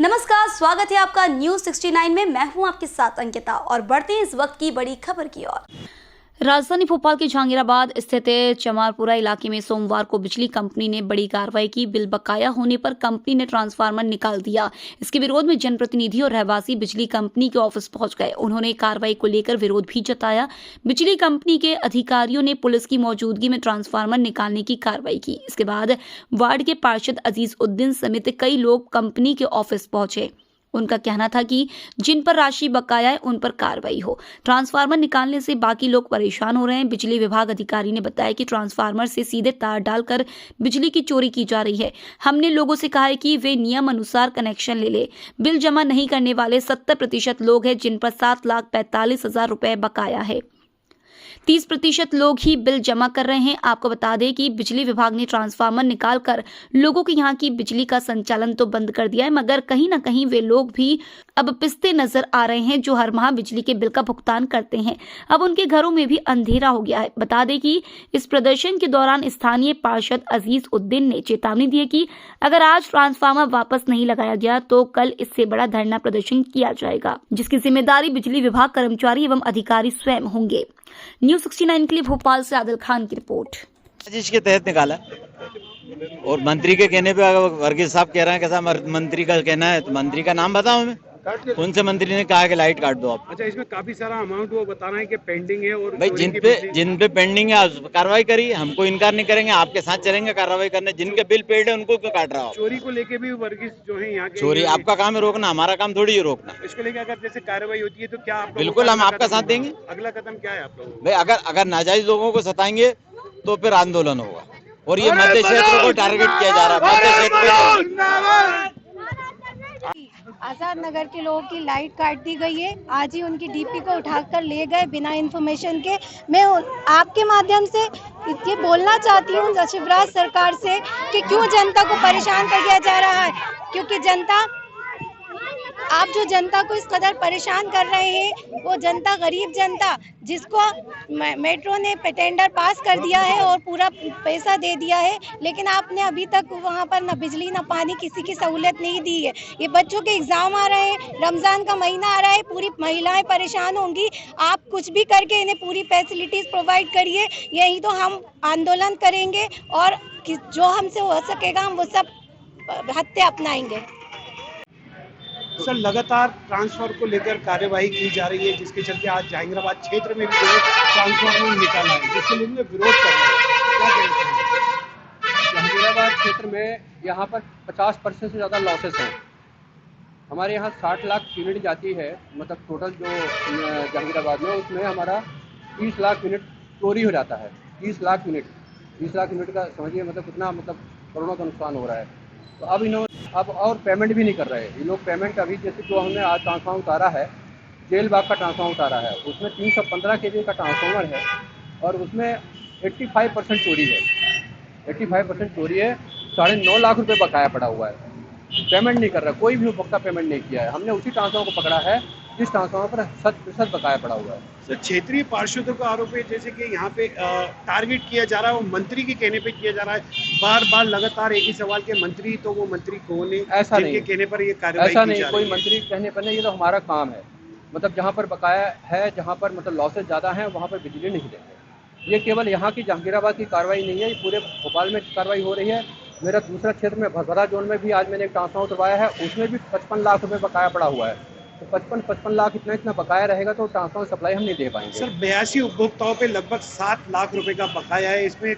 नमस्कार, स्वागत है आपका न्यूज 69 में। मैं हूं आपके साथ अंकिता और बढ़ते हैं इस वक्त की बड़ी खबर की ओर। राजधानी भोपाल के जहांगीराबाद स्थित चमारपुरा इलाके में सोमवार को बिजली कंपनी ने बड़ी कार्रवाई की। बिल बकाया होने पर कंपनी ने ट्रांसफार्मर निकाल दिया। इसके विरोध में जनप्रतिनिधि और रहवासी बिजली कंपनी के ऑफिस पहुंच गए। उन्होंने कार्रवाई को लेकर विरोध भी जताया। बिजली कंपनी के अधिकारियों ने पुलिस की मौजूदगी में ट्रांसफार्मर निकालने की कार्रवाई की। इसके बाद वार्ड के पार्षद अजीज उद्दीन समेत कई लोग कंपनी के ऑफिस पहुंचे। उनका कहना था कि जिन पर राशि बकाया है उन पर कार्रवाई हो। ट्रांसफार्मर निकालने से बाकी लोग परेशान हो रहे हैं। बिजली विभाग अधिकारी ने बताया कि ट्रांसफार्मर से सीधे तार डालकर बिजली की चोरी की जा रही है। हमने लोगों से कहा है कि वे नियम अनुसार कनेक्शन ले ले। बिल जमा नहीं करने वाले 70% लोग हैं जिन पर 7,45,000 रुपए बकाया है। 30% लोग ही बिल जमा कर रहे हैं। आपको बता दें कि बिजली विभाग ने ट्रांसफार्मर निकालकर लोगों के यहाँ की बिजली का संचालन तो बंद कर दिया है, मगर कहीं ना कहीं वे लोग भी अब पिसते नजर आ रहे हैं जो हर माह बिजली के बिल का भुगतान करते हैं। अब उनके घरों में भी अंधेरा हो गया है। बता दें कि इस प्रदर्शन के दौरान स्थानीय पार्षद अजीज उद्दीन ने चेतावनी दी है कि अगर आज ट्रांसफार्मर वापस नहीं लगाया गया तो कल इससे बड़ा धरना प्रदर्शन किया जाएगा, जिसकी जिम्मेदारी बिजली विभाग कर्मचारी एवं अधिकारी स्वयं होंगे। न्यूज 69 के लिए भोपाल से आदिल खान की रिपोर्ट। जिसके तहत निकाला और मंत्री के कहने पे अगर वर्गीस साहब कह रहे हैं कैसा मंत्री का कहना है तो मंत्री का नाम बताओ हमें। कौन से मंत्री ने कहा कि लाइट काट दो आप? अच्छा, इसमें काफी सारा अमाउंट वो बता रहे हैं कि पेंडिंग है और भाई जिन पे पेंडिंग है कार्रवाई करिए। हमको इनकार नहीं करेंगे, आपके साथ चलेंगे कार्रवाई करने। जिनके बिल पेड है उनको क्यों काट रहा हो? चोरी को लेके भी वर्गीस जो है यहाँ के चोरी आपका काम है रोकना, हमारा काम थोड़ी है रोकना। इसको लेकर अगर जैसे कार्रवाई होती है तो क्या आप बिल्कुल हम आपका साथ देंगे। अगला कदम क्या है आप लोगों? भाई अगर नाजायज लोगों को सताएंगे तो फिर आंदोलन होगा। और ये मध्य क्षेत्र को टारगेट किया जा रहा है। आजाद नगर के लोगों की लाइट काट दी गई है। आज ही उनकी डीपी को उठाकर ले गए बिना इन्फॉर्मेशन के। मैं आपके माध्यम से ये बोलना चाहती हूँ शिवराज सरकार से कि क्यों जनता को परेशान कर दिया जा रहा है, क्योंकि आप जो जनता को इस कदर परेशान कर रहे हैं वो जनता, गरीब जनता, जिसको मेट्रो ने टेंडर पास कर दिया है और पूरा पैसा दे दिया है, लेकिन आपने अभी तक वहाँ पर न बिजली न पानी किसी की सहूलियत नहीं दी है। ये बच्चों के एग्जाम आ रहे हैं, रमजान का महीना आ रहा है, पूरी महिलाएं परेशान होंगी। आप कुछ भी करके इन्हें पूरी फैसिलिटीज प्रोवाइड करिए, यही तो हम आंदोलन करेंगे और जो हमसे हो सकेगा हम वो सब हत्या अपनाएंगे। सर, लगातार ट्रांसफर को लेकर कार्यवाही की जा रही है, जिसके चलते आज जहांगीराबाद क्षेत्र में भी ट्रांसफार्मर निकाला है, जिसके लोग विरोध कर रहे हैं। क्या कहेंगे? जहांगीराबाद क्षेत्र में यहाँ पर 50% से ज़्यादा लॉसेस हैं। हमारे यहाँ 60 लाख यूनिट जाती है, मतलब टोटल जो जहांगीराबाद में, उसमें हमारा 30 लाख यूनिट चोरी हो जाता है। 30 लाख यूनिट का समझिए मतलब कितना, मतलब करोड़ों का नुकसान हो रहा है। तो अब इन्होंने और पेमेंट भी नहीं कर रहे हैं ये लोग। पेमेंट अभी जैसे जो हमने आज ट्रांसफार्मर उतारा है, जेल बाग का ट्रांसफार्मर उतारा है, उसमें 315 kV का ट्रांसफार्मर है और उसमें 85% चोरी है। 85% चोरी है। 9.5 लाख रुपए बकाया पड़ा हुआ है। पेमेंट नहीं कर रहा, कोई भी उपभोक्ता पेमेंट नहीं किया है। हमने उसी ट्रांसफार्मर को पकड़ा है जिस ट्रांसफार्मर पर 100% बकाया पड़ा हुआ है। सर, क्षेत्रीय पार्षदों का आरोप है जैसे कि यहाँ पे टारगेट किया जा रहा है, वो मंत्री के कहने पे किया जा रहा है। बार बार लगातार एक ही सवाल के मंत्री, तो वो मंत्री कौन है? ऐसा नहीं, जिनके कहने पर ये कार्रवाई ऐसा की नहीं, जा कोई रही है। मंत्री कहने पर नहीं, ये तो हमारा काम है। मतलब जहाँ पर बकाया है, जहाँ पर मतलब लॉसेज ज़्यादा हैं, वहाँ पर बिजली नहीं देंगे। ये केवल यहाँ की जहांगीराबाद की कार्रवाई नहीं है, ये पूरे भोपाल में कार्रवाई हो रही है। मेरा दूसरा क्षेत्र में भदभदा जोन में भी आज मैंने एक ट्रांसफार्मर उतरवाया है, उसमें भी 55 लाख रुपए बकाया पड़ा हुआ है। तो 55 लाख इतना बकाया रहेगा तो ट्रांसफार्मर सप्लाई हम नहीं दे पाएंगे। सर, 82 उपभोक्ताओं पे लगभग 7 लाख रुपए का बकाया है। इसमें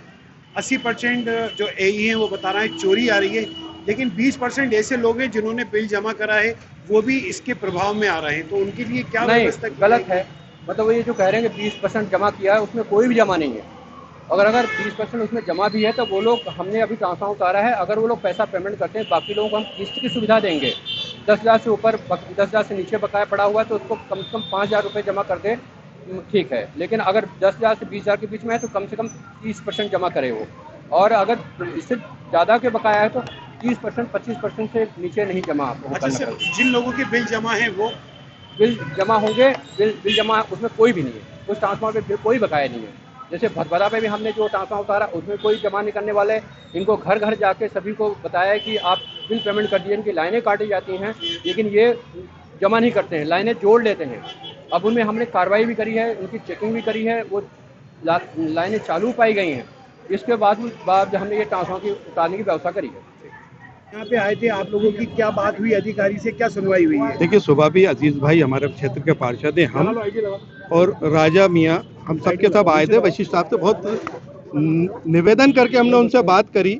80% जो एई हैं वो बता रहे हैं चोरी आ रही है, लेकिन 20% ऐसे लोग हैं जिन्होंने बिल जमा करा है, वो भी इसके प्रभाव में आ रहे हैं। तो उनके लिए क्या व्यवस्था? गलत है। मतलब ये जो कह रहे हैं कि 20% जमा किया है, उसमें कोई भी जमा नहीं है। अगर 20% उसमें जमा भी है तो वो लोग, हमने अभी ट्रांसफार्मर उतारा है, अगर वो लोग पैसा पेमेंट करते हैं, बाकी लोगों को हम किस्त की सुविधा देंगे। 10,000 से ऊपर, 10,000 से नीचे बकाया पड़ा हुआ है तो उसको कम से कम 5,000 रुपये जमा कर दे, ठीक है। लेकिन अगर 10,000 से 20,000 के बीच में है तो कम से कम 30% जमा करे वो। और अगर इससे ज़्यादा के बकाया है तो 30%, 25% से नीचे नहीं जमा आपको। अच्छा सर, जिन लोगों के बिल जमा है वो बिल जमा होंगे, बिल जमा उसमें कोई भी नहीं है, उस ट्रांसफार्मर पे कोई बकाया नहीं है। जैसे भदभदा पे भी हमने जो ट्रांसफार्मर उतारा उसमें कोई जमा नहीं करने वाले, इनको घर घर जाके सभी को बताया कि आप बिल पेमेंट कर दिए, इनकी लाइनें काटी जाती हैं, लेकिन ये जमा नहीं करते हैं, लाइनें जोड़ लेते हैं। अब उनमें हमने कार्रवाई भी करी है, उनकी चेकिंग भी करी है, वो लाइनें चालू पाई गई हैं। इसके बाद हमने ये ट्रांसफार्मर की उतारने की व्यवस्था करी है। यहाँ पे आए थे आप लोगों की क्या बात हुई, अधिकारी से क्या सुनवाई हुई है? देखिए, सुबह भी अजीज भाई हमारे क्षेत्र के पार्षद हैं, हम और राजा मियाँ, हम सबके सब आए थे। वशिष्ठ साहब से बहुत निवेदन करके हमने उनसे बात करी,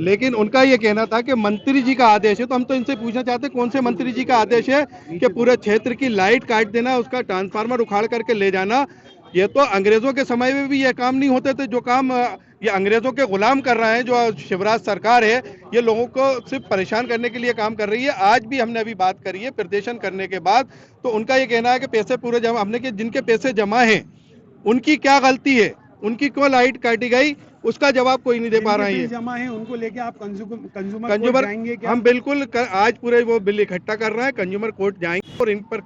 लेकिन उनका ये कहना था कि मंत्री जी का आदेश है। तो हम तो इनसे पूछना चाहते हैं कौन से मंत्री जी का आदेश है कि पूरे क्षेत्र की लाइट काट देना, उसका ट्रांसफार्मर उखाड़ करके ले जाना। ये तो अंग्रेजों के समय में भी ये काम नहीं होते थे। जो काम ये अंग्रेजों के गुलाम कर रहे हैं, जो शिवराज सरकार है, ये लोगों को सिर्फ परेशान करने के लिए काम कर रही है। आज भी हमने अभी बात करी है प्रदर्शन करने के बाद, तो उनका ये कहना है कि पैसे पूरे जमा हमने कि जिनके पैसे जमा हैं उनकी क्या गलती है, उनकी क्यों लाइट काटी गई, उसका जवाब कोई नहीं दे पा रहा है। जमा है उनको लेके आप कंज्यूमर जाएंगे क्या? हम बिल्कुल आज पूरे वो बिल इकट्ठा कर रहे हैं, कंज्यूमर कोर्ट जाएंगे और इन पर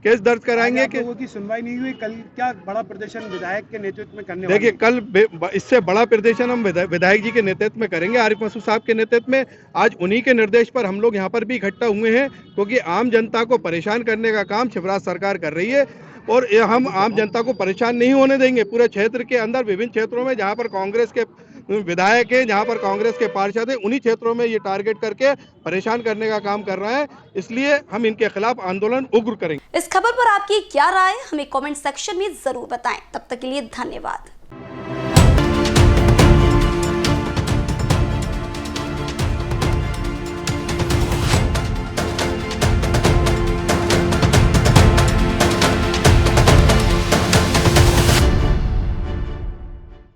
केस दर्ज कराएंगे। कि लोगों की सुनवाई नहीं हुई, कल क्या बड़ा प्रदर्शन विधायक के नेतृत्व में करने? देखिए, कल इससे बड़ा प्रदर्शन हम विधायक जी के नेतृत्व में करेंगे, आरिफ मसूद साहब के नेतृत्व में। आज उन्हीं के निर्देश पर हम लोग यहाँ पर भी इकट्ठा हुए हैं, क्योंकि आम जनता को परेशान करने का काम शिवराज सरकार कर रही है और हम आम जनता को परेशान नहीं होने देंगे। पूरे क्षेत्र के अंदर विभिन्न क्षेत्रों में जहाँ पर कांग्रेस के विधायक हैं, जहाँ पर कांग्रेस के पार्षद हैं, उन्हीं क्षेत्रों में ये टारगेट करके परेशान करने का काम कर रहा है। इसलिए हम इनके खिलाफ आंदोलन उग्र करेंगे। इस खबर पर आपकी क्या राय, हमें कमेंट सेक्शन में जरूर बताएं। तब तक के लिए धन्यवाद।